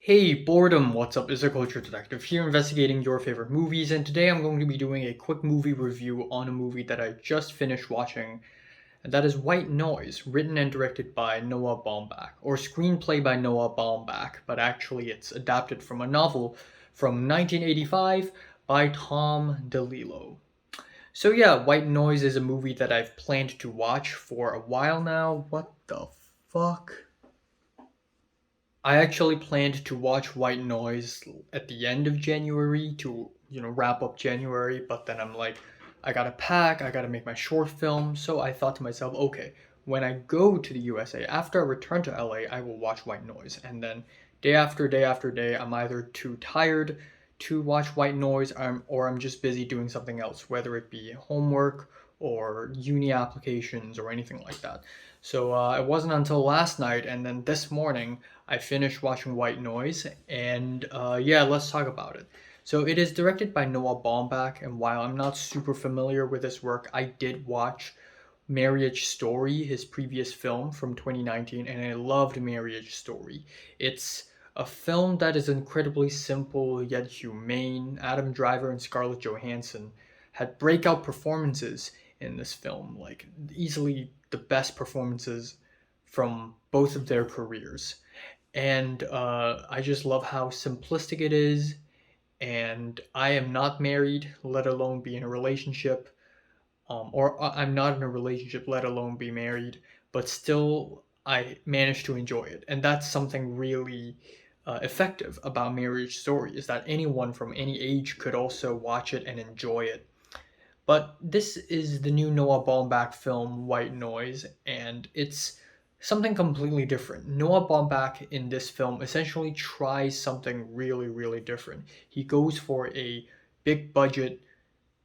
Hey, boredom, what's up? Is a culture detective here investigating your favorite movies, and today I'm going to be doing a quick movie review on a movie that I just finished watching, and that is White Noise, written and directed by Noah Baumbach, or screenplay by Noah Baumbach, but actually it's adapted from a novel from 1985 by Tom DeLillo. So yeah, White Noise is a movie that I've planned to watch for a while now. What the fuck? I actually planned to watch White Noise at the end of January to, wrap up January, but then I'm like, I gotta pack, I gotta make my short film, so I thought to myself, okay, when I go to the USA, after I return to LA, I will watch White Noise. And then day after day after day, I'm either too tired to watch White Noise, or I'm just busy doing something else, whether it be homework or uni applications or anything like that. So it wasn't until last night and then this morning I finished watching White Noise, and yeah, let's talk about it. So it is directed by Noah Baumbach, and while I'm not super familiar with his work, I did watch Marriage Story, his previous film from 2019, and I loved Marriage Story. It's a film that is incredibly simple yet humane. Adam Driver and Scarlett Johansson had breakout performances in this film, like easily the best performances from both of their careers. And I just love how simplistic it is. And I am not married, let alone be in a relationship, or I'm not in a relationship, let alone be married, but still I managed to enjoy it. And that's something really effective about Marriage Story, is that anyone from any age could also watch it and enjoy it. But this is the new Noah Baumbach film, White Noise, and it's something completely different. Noah Baumbach in this film essentially tries something really, really different. He goes for a big budget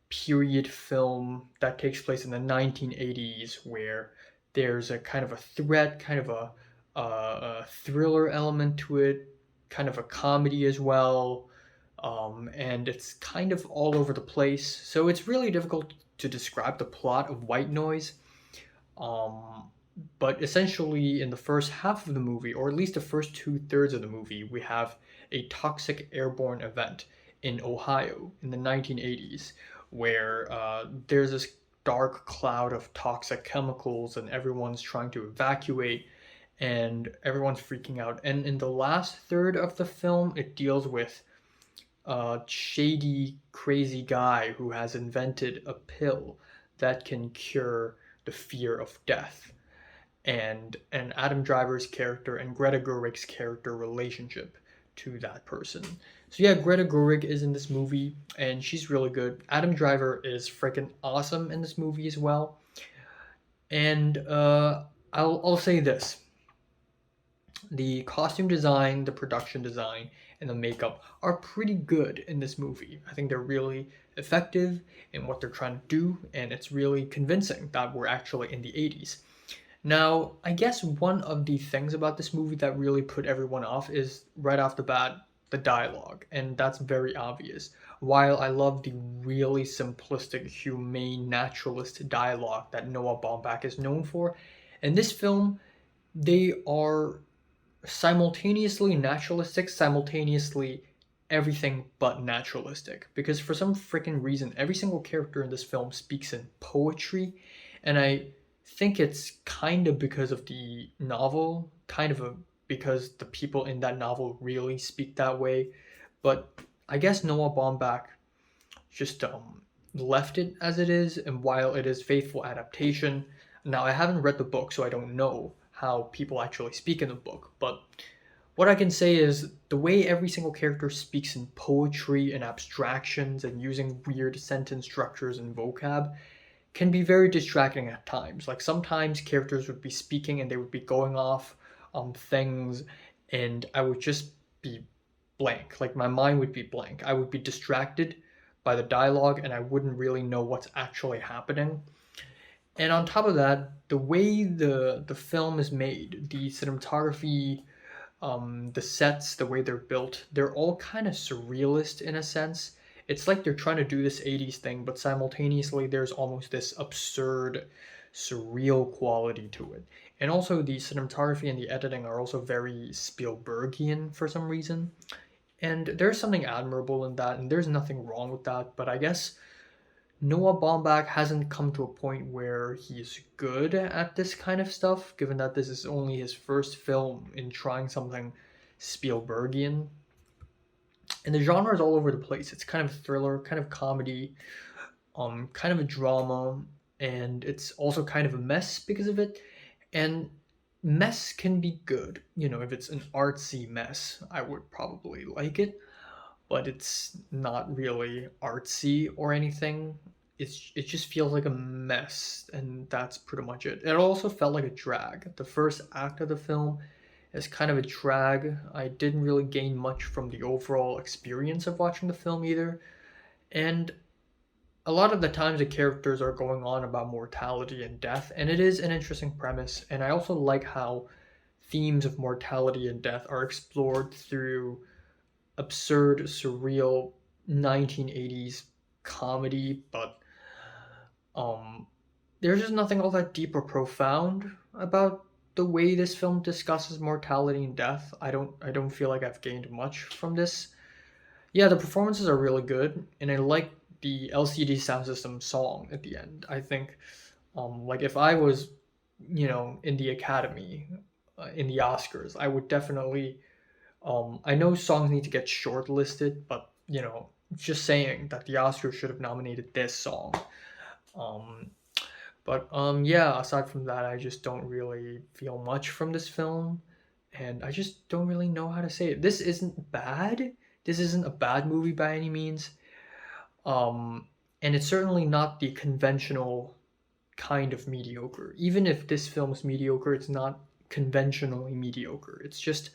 period film that takes place in the 1980s, where there's a kind of a threat, kind of a thriller element to it, kind of a comedy as well, and it's kind of all over the place. So it's really difficult to describe the plot of White Noise. Um, but essentially, in the first half of the movie, or at least the first two-thirds of the movie, we have a toxic airborne event in Ohio in the 1980s, where there's this dark cloud of toxic chemicals, and everyone's trying to evacuate, and everyone's freaking out. And in the last third of the film, it deals with a shady, crazy guy who has invented a pill that can cure the fear of death, and Adam Driver's character and Greta Gerwig's character relationship to that person. So yeah, Greta Gerwig is in this movie and she's really good. Adam Driver is freaking awesome in this movie as well. And I'll say this: the costume design, the production design, and the makeup are pretty good in this movie. I think they're really effective in what they're trying to do, and it's really convincing that we're actually in the 80s. Now, I guess one of the things about this movie that really put everyone off is right off the bat the dialogue, and that's very obvious. While I love the really simplistic, humane, naturalist dialogue that Noah Baumbach is known for, in this film, they are simultaneously naturalistic, simultaneously everything but naturalistic. Because for some freaking reason, every single character in this film speaks in poetry, and I think it's kind of because of the novel, because the people in that novel really speak that way. But I guess Noah Baumbach just left it as it is, and while it is faithful adaptation, now I haven't read the book, so I don't know how people actually speak in the book, but what I can say is the way every single character speaks in poetry and abstractions and using weird sentence structures and vocab can be very distracting at times. Like sometimes characters would be speaking and they would be going off on things, and I would just be blank. Like my mind would be blank. I would be distracted by the dialogue and I wouldn't really know what's actually happening. And on top of that, the way the film is made, the cinematography, the sets, the way they're built, they're all kind of surrealist in a sense. It's like they're trying to do this 80s thing, but simultaneously there's almost this absurd surreal quality to it. And also the cinematography and the editing are also very Spielbergian for some reason. And there's something admirable in that, and there's nothing wrong with that, but I guess Noah Baumbach hasn't come to a point where he's good at this kind of stuff, given that this is only his first film in trying something Spielbergian. And the genre is all over the place. It's kind of a thriller, kind of comedy, kind of a drama, and it's also kind of a mess because of it. And mess can be good. You know, if it's an artsy mess, I would probably like it, but it's not really artsy or anything. It just feels like a mess, and that's pretty much it. It also felt like a drag. The first act of the film is kind of a drag. I didn't really gain much from the overall experience of watching the film either. And a lot of the times the characters are going on about mortality and death, and it is an interesting premise. And I also like how themes of mortality and death are explored through absurd, surreal 1980s comedy, but um, there's just nothing all that deep or profound about the way this film discusses mortality and death. I don't feel like I've gained much from this. Yeah, the performances are really good, and I like the LCD Sound System song at the end. I think, like if I was, in the Academy, in the Oscars, I would definitely. I know songs need to get shortlisted, but just saying that the Oscars should have nominated this song. Um, but yeah, aside from that, I just don't really feel much from this film, and I just don't really know how to say it. This isn't bad. This isn't a bad movie by any means. Um, and it's certainly not the conventional kind of mediocre. Even if this film is mediocre, it's not conventionally mediocre. It's just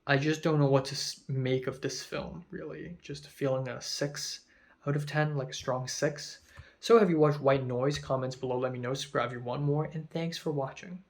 I just don't know what to make of this film, really. Just feeling a 6 out of 10, like a strong 6. So have you watched White Noise? Comments below, let me know, subscribe if you want more, and thanks for watching.